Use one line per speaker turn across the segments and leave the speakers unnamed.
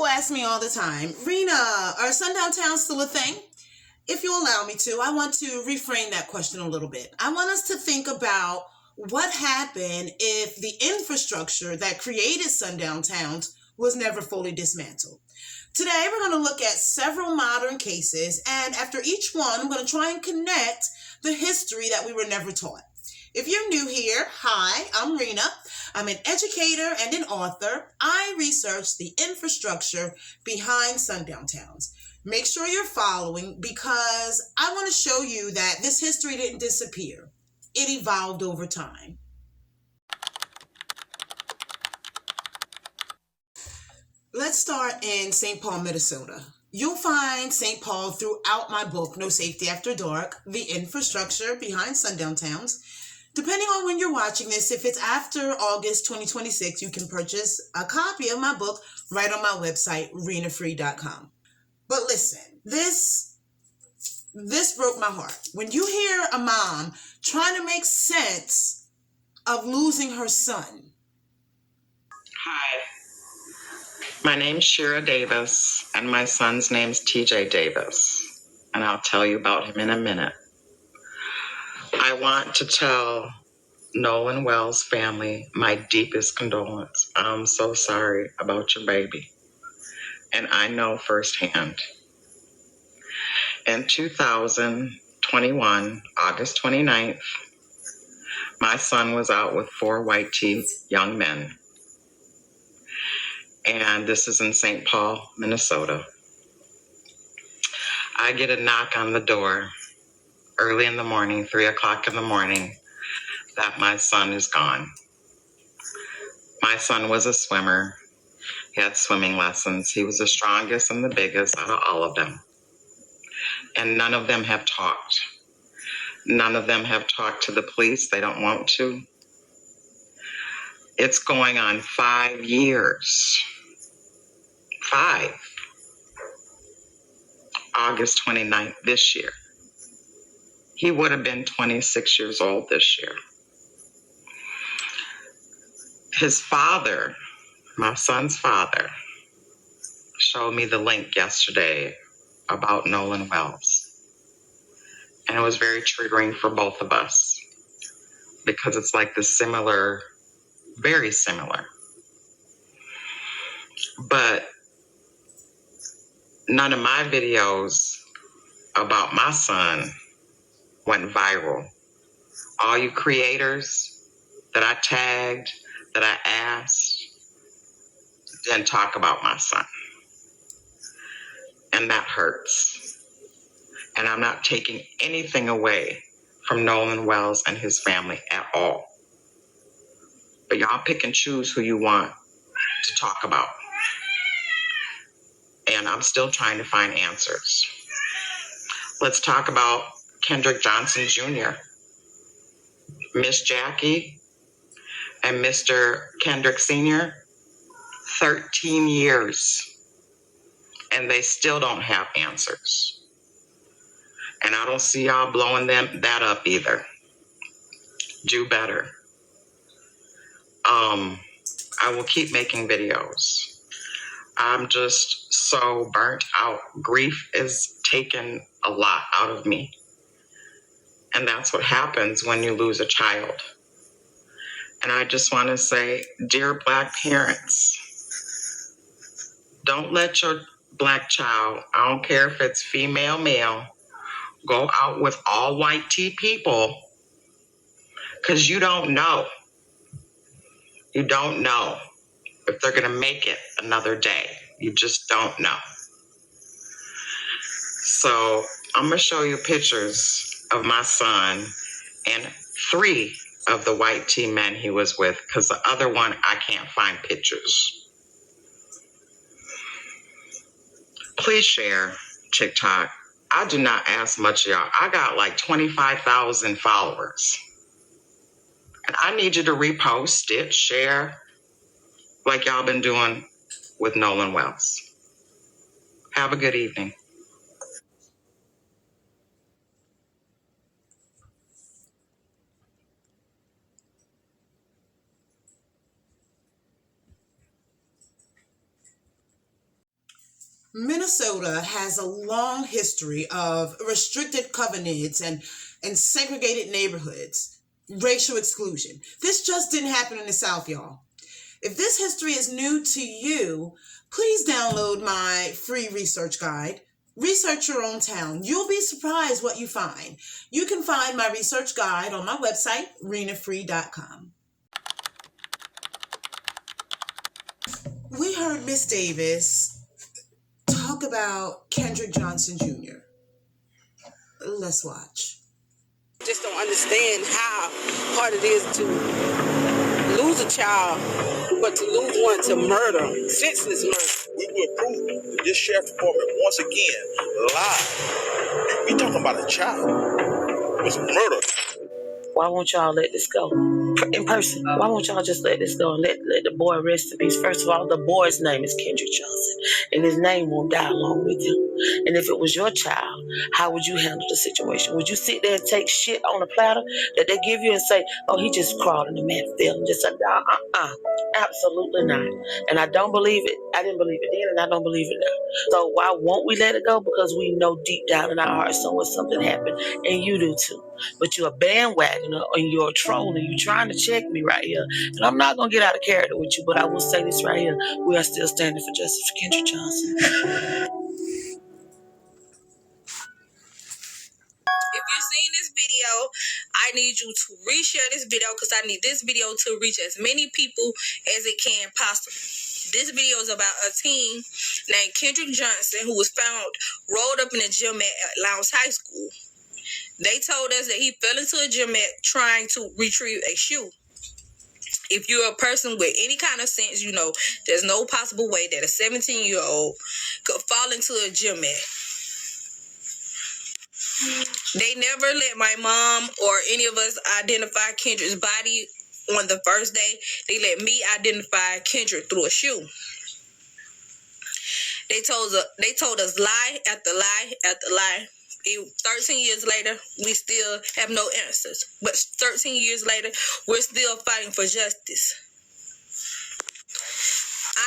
People ask me all the time, Rena, are sundown towns still a thing? If you allow me to, I want to reframe that question a little bit. I want us to think about what happened if the infrastructure that created sundown towns was never fully dismantled. Today, we're going to look at several modern cases, and after each one, I'm going to try and connect the history that we were never taught. If you're new here, hi, I'm Rena. I'm an educator and an author. I research the infrastructure behind sundown towns. Make sure you're following because I want to show you that this history didn't disappear. It evolved over time. Let's start in St. Paul, Minnesota. You'll find St. Paul throughout my book, No Safety After Dark, the infrastructure behind sundown towns. Depending on when you're watching this, if it's after August 2026, you can purchase a copy of my book right on my website, renafree.com. But listen, this broke my heart. When you hear a mom trying to make sense of losing her son.
Hi, my name's Shira Davis, and my son's name's TJ Davis, and I'll tell you about him in a minute. I want to tell Nolan Wells' family my deepest condolence. I'm so sorry about your baby, and I know firsthand. In 2021, August 29th, my son was out with 4 white tee young men. And this is in St. Paul, Minnesota. I get a knock on the door early in the morning, 3 o'clock in the morning, that my son is gone. My son was a swimmer. He had swimming lessons. He was the strongest and the biggest out of all of them. And none of them have talked. None of them have talked to the police. They don't want to. It's going on 5 years. 5. August 29th this year. He would have been 26 years old this year. His father, my son's father, showed me the link yesterday about Nolan Wells. And it was very triggering for both of us because it's like the similar, very similar. But none of my videos about my son went viral. All you creators that I tagged, that I asked, didn't talk about my son. And that hurts. And I'm not taking anything away from Nolan Wells and his family at all. But y'all pick and choose who you want to talk about. And I'm still trying to find answers. Let's talk about Kendrick Johnson Jr., Miss Jackie, and Mr. Kendrick Sr., 13 years. And they still don't have answers. And I don't see y'all blowing that up either. Do better. I will keep making videos. I'm just so burnt out. Grief is taking a lot out of me. And that's what happens when you lose a child. And I just want to say, dear Black parents, don't let your Black child, I don't care if it's female, male, go out with all white tee people, because you don't know. You don't know if they're going to make it another day. You just don't know. So I'm going to show you pictures of my son and 3 of the white tee men he was with, because the other one, I can't find pictures. Please share TikTok. I do not ask much of y'all. I got like 25,000 followers. And I need you to repost it, share, like y'all been doing with Nolan Wells. Have a good evening.
Minnesota has a long history of restricted covenants and segregated neighborhoods, racial exclusion. This just didn't happen in the South, y'all. If this history is new to you, please download my free research guide, Research Your Own Town. You'll be surprised what you find. You can find my research guide on my website, renafree.com. We heard Miss Davis talk about Kendrick Johnson Jr. Let's watch.
Just don't understand how hard it is to lose a child, but to lose one to murder, senseless murder.
We will prove that this sheriff department once again lied. We talking about a child. It was murder.
Why won't y'all let this go? In person, why won't y'all just let this go and let the boy rest in peace? First of all, the boy's name is Kendrick Johnson, and his name won't die along with him. And if it was your child, how would you handle the situation? Would you sit there and take shit on a platter that they give you and say, oh, he just crawled in the man field and just said, absolutely not. And I don't believe it. I didn't believe it then, and I don't believe it now. So why won't we let it go? Because we know deep down in our hearts somewhere something happened, and you do too. But you're a bandwagoner and you're a troll and you're trying to check me right here. And I'm not going to get out of character with you, but I will say this right here. We are still standing for justice for Kendrick Johnson.
If you're seeing this video, I need you to reshare this video because I need this video to reach as many people as it can possibly. This video is about a teen named Kendrick Johnson who was found rolled up in a gym at Lowndes High School. They told us that he fell into a gym mat trying to retrieve a shoe. If you're a person with any kind of sense, you know there's no possible way that a 17-year-old could fall into a gym mat. They never let my mom or any of us identify Kendrick's body on the first day. They let me identify Kendrick through a shoe. They told us lie after lie after lie. 13 years later, we still have no answers. But 13 years later, we're still fighting for justice.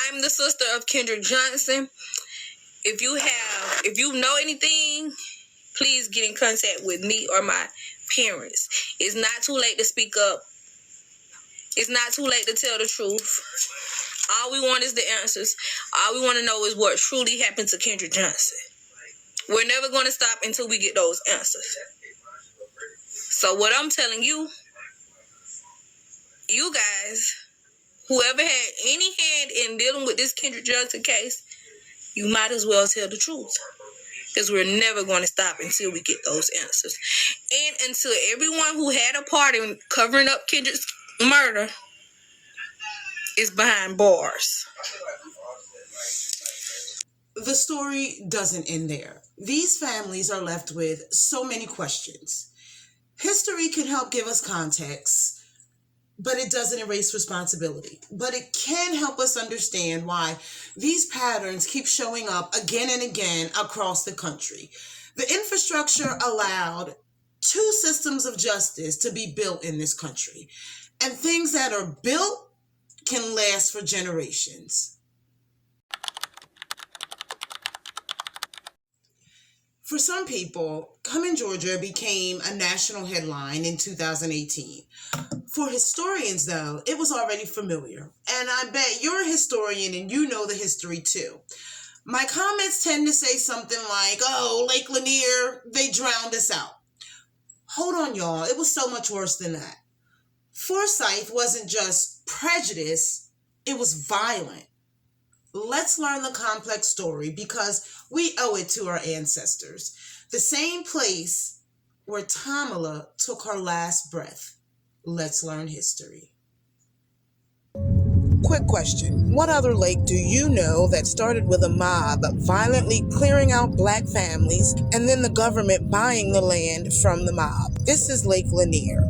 I'm the sister of Kendrick Johnson. If you know anything, please get in contact with me or my parents. It's not too late to speak up. It's not too late to tell the truth. All we want is the answers. All we want to know is what truly happened to Kendrick Johnson. We're never going to stop until we get those answers. So what I'm telling you, you guys, whoever had any hand in dealing with this Kendrick Johnson case, you might as well tell the truth. Because we're never going to stop until we get those answers. And until everyone who had a part in covering up Kendrick's murder is behind bars.
The story doesn't end there. These families are left with so many questions. History can help give us context, but it doesn't erase responsibility. But it can help us understand why these patterns keep showing up again and again across the country. The infrastructure allowed two systems of justice to be built in this country, and things that are built can last for generations. For some people, Come in Georgia became a national headline in 2018. For historians, though, it was already familiar. And I bet you're a historian and you know the history too. My comments tend to say something like, oh, Lake Lanier, they drowned us out. Hold on, y'all. It was so much worse than that. Forsyth wasn't just prejudice, it was violent. Let's learn the complex story because we owe it to our ancestors. The same place where Tamala took her last breath. Let's learn history. Quick question. What other lake do you know that started with a mob violently clearing out black families and then the government buying the land from the mob? This is Lake Lanier,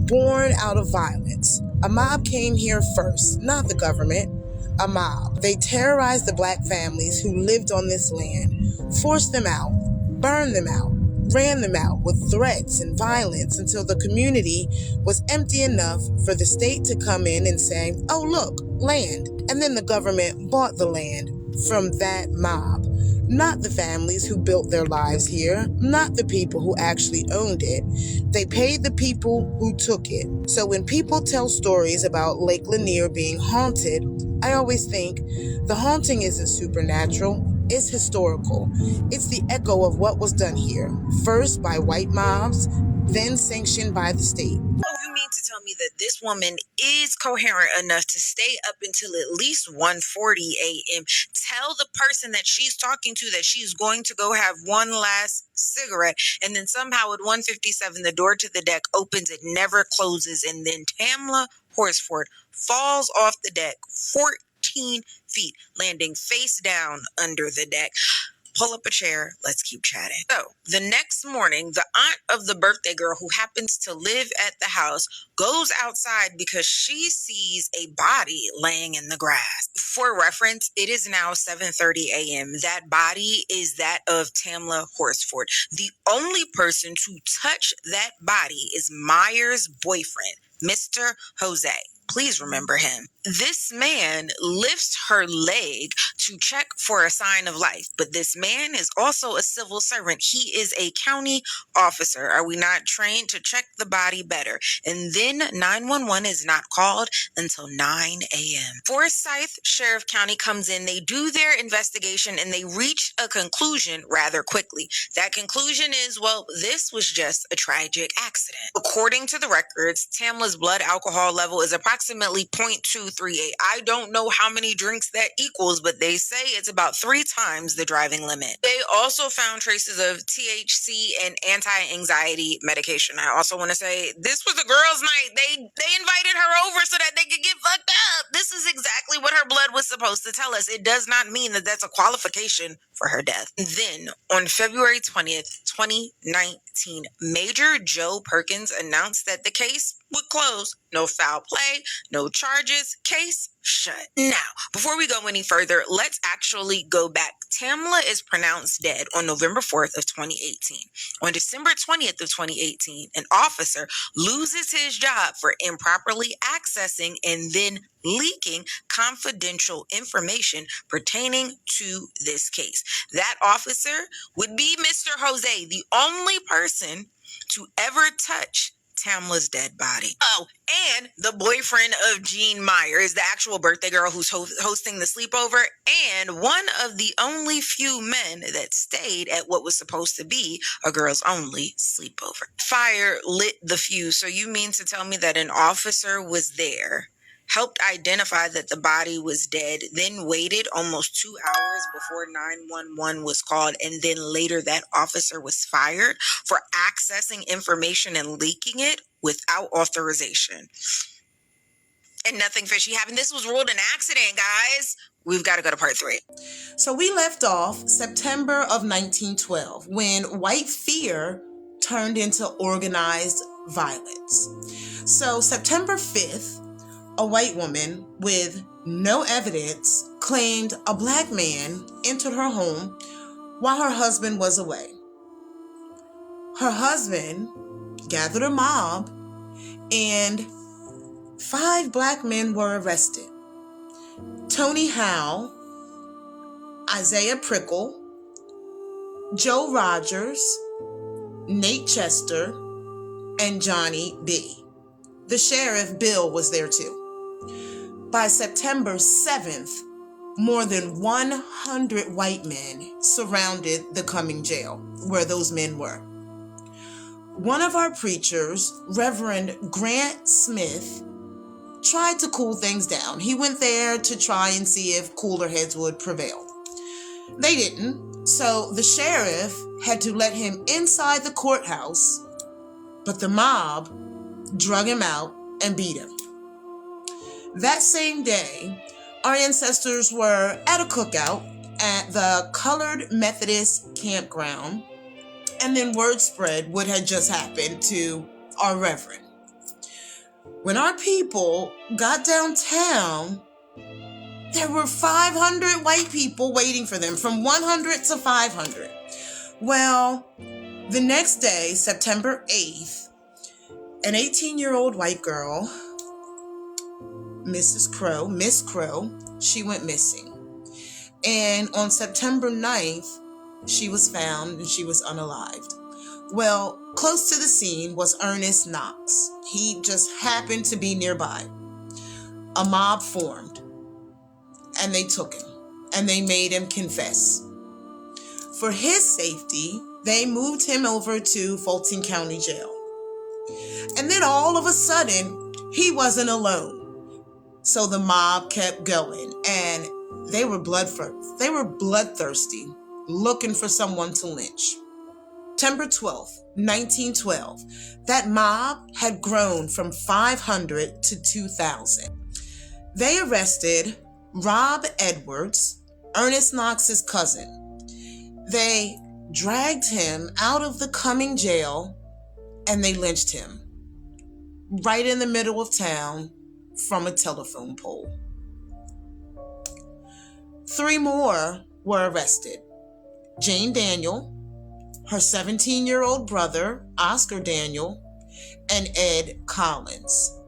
born out of violence. A mob came here first, not the government. A mob. They terrorized the black families who lived on this land, forced them out, burned them out, ran them out with threats and violence until the community was empty enough for the state to come in and say, oh, look, land. And then the government bought the land from that mob. not the families who built their lives here, not the people who actually owned it. They paid the people who took it. So when people tell stories about Lake Lanier being haunted, I always think the haunting isn't supernatural, it's historical. It's the echo of what was done here, first by white mobs, then sanctioned by the state.
You mean to tell me that this woman is coherent enough to stay up until at least 1:40 a.m., tell the person that she's talking to that she's going to go have one last cigarette, and then somehow at 1:57 the door to the deck opens, it never closes, and then Tamla Horsford falls off the deck 14 feet, landing face down under the deck. Pull up a chair. Let's keep chatting. So the next morning, the aunt of the birthday girl who happens to live at the house goes outside because she sees a body laying in the grass. For reference, it is now 7:30 a.m. That body is that of Tamla Horsford. The only person to touch that body is Meyer's boyfriend, Mr. Jose. Please remember him. This man lifts her leg to check for a sign of life, but this man is also a civil servant. He is a county officer. Are we not trained to check the body better? And then 911 is not called until 9 a.m. Forsyth Sheriff County comes in, they do their investigation, and they reach a conclusion rather quickly. That conclusion is, well, this was just a tragic accident. According to the records, Tamla's blood alcohol level is approximately 0.238. I don't know how many drinks that equals, but they say it's about 3 times the driving limit. They also found traces of THC and anti-anxiety medication. I also want to say this was a girls' night. They invited her over so that they could get fucked up. This is exactly what her blood was supposed to tell us. It does not mean that that's a qualification for her death. Then, on February 20th, 2019, Major Joe Perkins announced that the case would close. No foul play, no charges, case shut. Now, before we go any further, let's actually go back. Tamla is pronounced dead on November 4th of 2018. On December 20th of 2018, an officer loses his job for improperly accessing and then leaking confidential information pertaining to this case. That officer would be Mr. Jose, the only person to ever touch Tamla's dead body. Oh, and the boyfriend of Jean Meyer is the actual birthday girl who's hosting the sleepover, and one of the only few men that stayed at what was supposed to be a girls-only sleepover. Fire lit the fuse, so you mean to tell me that an officer was there, helped identify that the body was dead, then waited almost 2 hours before 911 was called, and then later that officer was fired for accessing information and leaking it without authorization? And nothing fishy happened. This was ruled an accident, guys. We've got to go to part 3.
So we left off September of 1912 when white fear turned into organized violence. So September 5th, a white woman with no evidence claimed a black man entered her home while her husband was away. Her husband gathered a mob and 5 black men were arrested. Tony Howe, Isaiah Prickle, Joe Rogers, Nate Chester, and Johnny B. The sheriff, Bill, was there too. By September 7th, more than 100 white men surrounded the Cumming jail where those men were. One of our preachers, Reverend Grant Smith, tried to cool things down. He went there to try and see if cooler heads would prevail. They didn't, so the sheriff had to let him inside the courthouse, but the mob drug him out and beat him. That same day, our ancestors were at a cookout at the Colored Methodist campground, and then word spread what had just happened to our reverend. When our people got downtown, there were 500 white people waiting for them, from 100 to 500. Well, the next day, September 8th, an 18-year-old white girl, Miss Crow, she went missing. And on September 9th, she was found and she was unalived. Well, close to the scene was Ernest Knox. He just happened to be nearby. A mob formed, and they took him, and they made him confess. For his safety, they moved him over to Fulton County Jail. And then all of a sudden, he wasn't alone. So the mob kept going, and they were bloodthirsty, looking for someone to lynch. September 12th, 1912, that mob had grown from 500 to 2,000. They arrested Rob Edwards, Ernest Knox's cousin. They dragged him out of the Cumming jail, and they lynched him right in the middle of town from a telephone pole. 3 more were arrested. Jane Daniel, her 17-year-old brother, Oscar Daniel, and Ed Collins.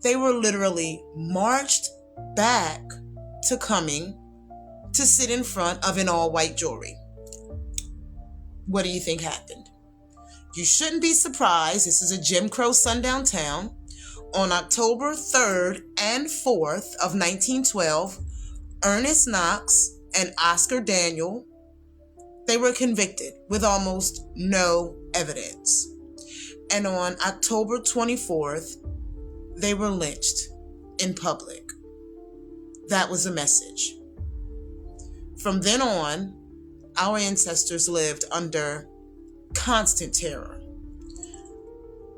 They were literally marched back to Cumming to sit in front of an all-white jury. What do you think happened? You shouldn't be surprised. This is a Jim Crow sundown town. On October 3rd and 4th of 1912, Ernest Knox and Oscar Daniel, they were convicted with almost no evidence. And on October 24th, they were lynched in public. That was a message. From then on, our ancestors lived under constant terror.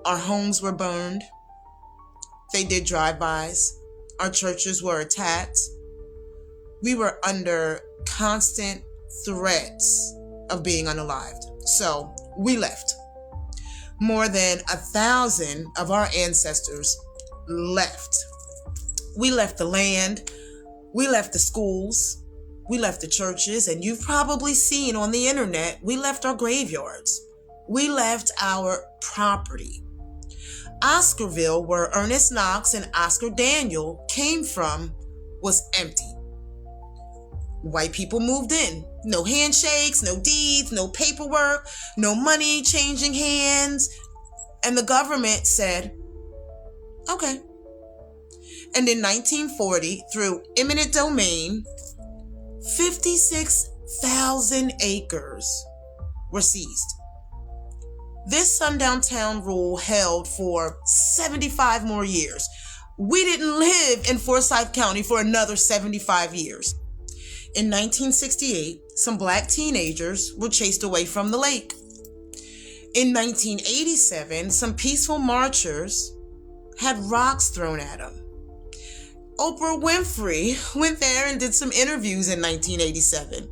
Our homes were burned. They did drive-bys. Our churches were attacked. We were under constant threats of being unalived. So we left. More than 1,000 of our ancestors left. We left the land. We left the schools. We left the churches. And you've probably seen on the internet, we left our graveyards. We left our property. Oscarville, where Ernest Knox and Oscar Daniel came from, was empty. White people moved in. No handshakes, no deeds, no paperwork, no money changing hands. And the government said, okay. And in 1940, through eminent domain, 56,000 acres were seized. This sundown town rule held for 75 more years. We didn't live in Forsyth County for another 75 years. In 1968, some black teenagers were chased away from the lake. In 1987, some peaceful marchers had rocks thrown at them. Oprah Winfrey went there and did some interviews in 1987.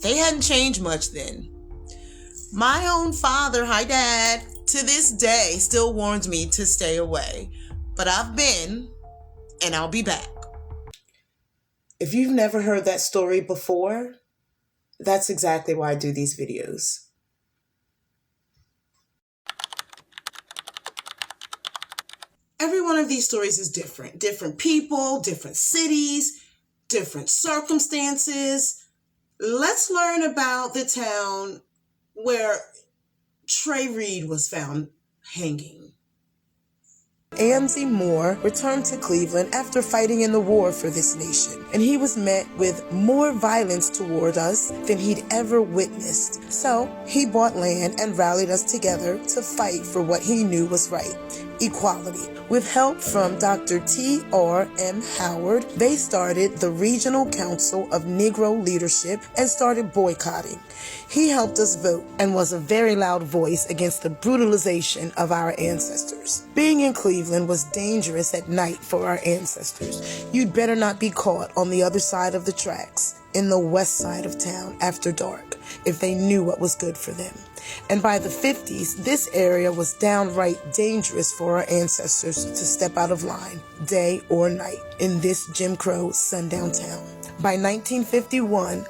They hadn't changed much then. My own father, hi Dad, to this day still warns me to stay away. But I've been, and I'll be back. If you've never heard that story before, that's exactly why I do these videos. Every one of these stories is different. Different people, different cities, different circumstances. Let's learn about the town where Trey Reed was found hanging. Amzie Moore returned to Cleveland after fighting in the war for this nation, and he was met with more violence toward us than he'd ever witnessed. So he bought land and rallied us together to fight for what he knew was right, equality. With help from Dr. T.R.M. Howard, they started the Regional Council of Negro Leadership and started boycotting. He helped us vote and was a very loud voice against the brutalization of our ancestors. Being in Cleveland was dangerous at night for our ancestors. You'd better not be caught on the other side of the tracks, in the west side of town after dark, if they knew what was good for them. And by the 50s, this area was downright dangerous for our ancestors to step out of line, day or night, in this Jim Crow sundown town. By 1951,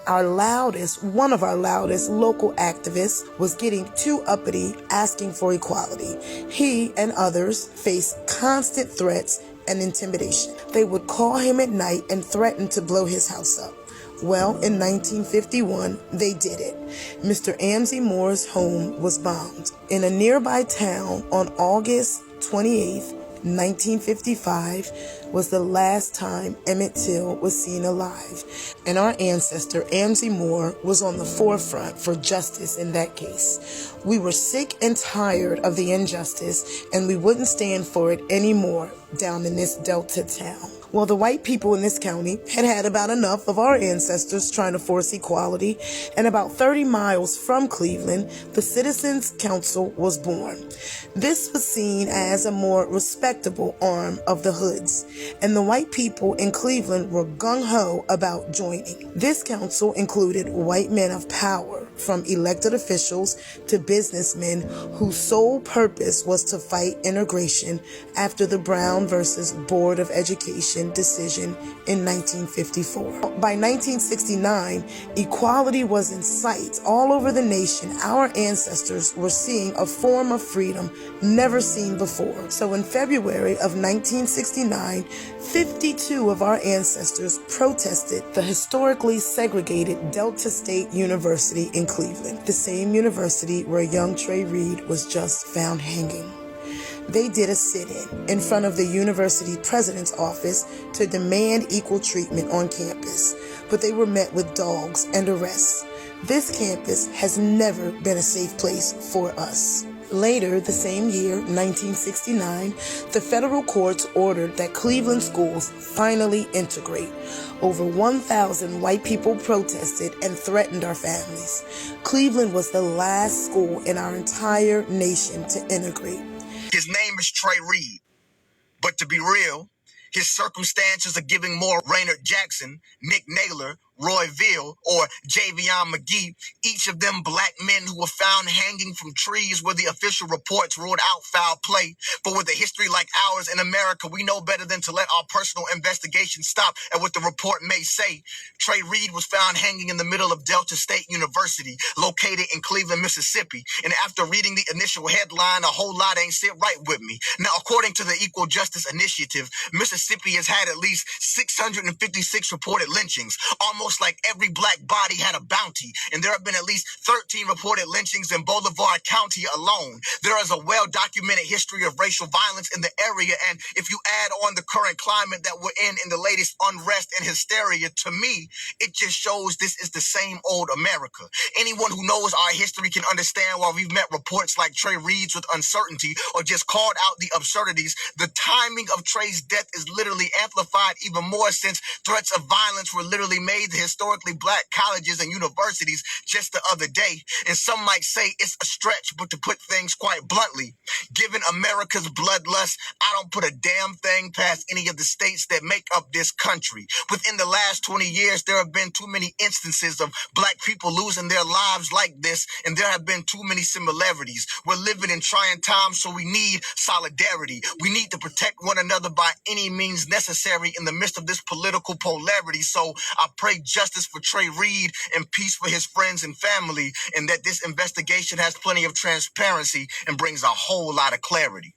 one of our loudest local activists was getting too uppity, asking for equality. He and others faced constant threats
and intimidation. They would call him at night and threaten to blow his house up. Well, in 1951, they did it. Mr. Amzie Moore's home was bombed. In a nearby town on August 28th, 1955 was the last time Emmett Till was seen alive, and our ancestor Amzie Moore was on the forefront for justice in that case. We were sick and tired of the injustice, and we wouldn't stand for it anymore down in this Delta town. Well, the white people in this county had had about enough of our ancestors trying to force equality, and about 30 miles from Cleveland, the Citizens Council was born. This was seen as a more respectable arm of the hoods, and the white people in Cleveland were gung-ho about joining. This council included white men of power, from elected officials to businessmen whose sole purpose was to fight integration after the Brown versus Board of Education decision in 1954. By 1969, equality was in sight all over the nation. Our ancestors were seeing a form of freedom never seen before. So in February of 1969, 52 of our ancestors protested the historically segregated Delta State University in Cleveland, the same university where young Trey Reed was just found hanging. They did a sit-in in front of the university president's office to demand equal treatment on campus, but they were met with dogs and arrests. This campus has never been a safe place for us. Later, the same year, 1969, the federal courts ordered that Cleveland schools finally integrate. Over 1,000 white people protested and threatened our families. Cleveland was the last school in our entire nation to integrate.
His name is Trey Reed, but to be real, his circumstances of giving more Raynard Jackson, Nick Naylor, Roy Veal, or Javion McGee, each of them black men who were found hanging from trees where the official reports ruled out foul play. But with a history like ours in America, we know better than to let our personal investigation stop at what the report may say. Trey Reed was found hanging in the middle of Delta State University, located in Cleveland, Mississippi. And after reading the initial headline, a whole lot ain't sit right with me. Now, according to the Equal Justice Initiative, Mississippi has had at least 656 reported lynchings. Almost like every black body had a bounty, and there have been at least 13 reported lynchings in Bolivar County alone. There is a well-documented history of racial violence in the area, and if you add on the current climate that we're in the latest unrest and hysteria, to me, it just shows this is the same old America. Anyone who knows our history can understand why we've met reports like Trey Reed's with uncertainty or just called out the absurdities. The timing of Trey's death is literally amplified even more since threats of violence were literally made to historically black colleges and universities just the other day. And some might say it's a stretch, but to put things quite bluntly, given America's bloodlust, I don't put a damn thing past any of the states that make up this country. Within the last 20 years, there have been too many instances of black people losing their lives like this, and there have been too many similarities. We're living in trying times, so we need solidarity. We need to protect one another by any means necessary in the midst of this political polarity. So I pray justice for Trey Reed and peace for his friends and family, and that this investigation has plenty of transparency and brings a whole lot of clarity.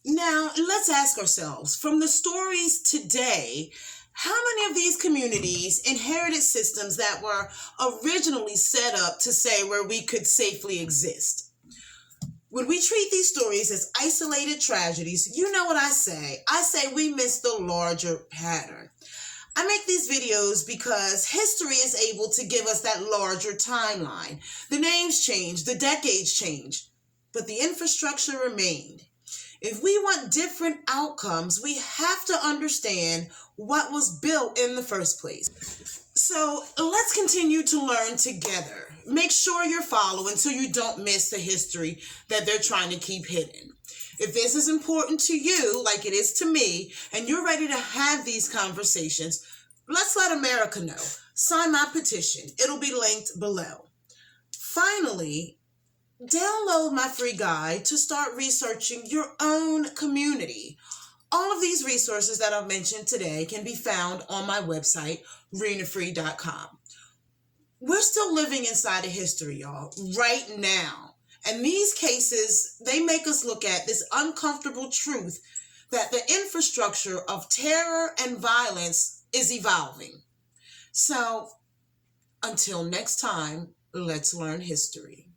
Now, let's ask ourselves, from the stories today, how many of these communities inherited systems that were originally set up to say where we could safely exist? When we treat these stories as isolated tragedies, you know what I say. I say we miss the larger pattern. I make these videos because history is able to give us that larger timeline. The names change, the decades change, but the infrastructure remained. If we want different outcomes, we have to understand what was built in the first place. So let's continue to learn together. Make sure you're following so you don't miss the history that they're trying to keep hidden. If this is important to you, like it is to me, and you're ready to have these conversations, let's let America know. Sign my petition. It'll be linked below. Finally, download my free guide to start researching your own community. All of these resources that I've mentioned today can be found on my website, renafree.com. We're still living inside of history, y'all, right now. And these cases, they make us look at this uncomfortable truth that the infrastructure of terror and violence is evolving. So, until next time, let's learn history.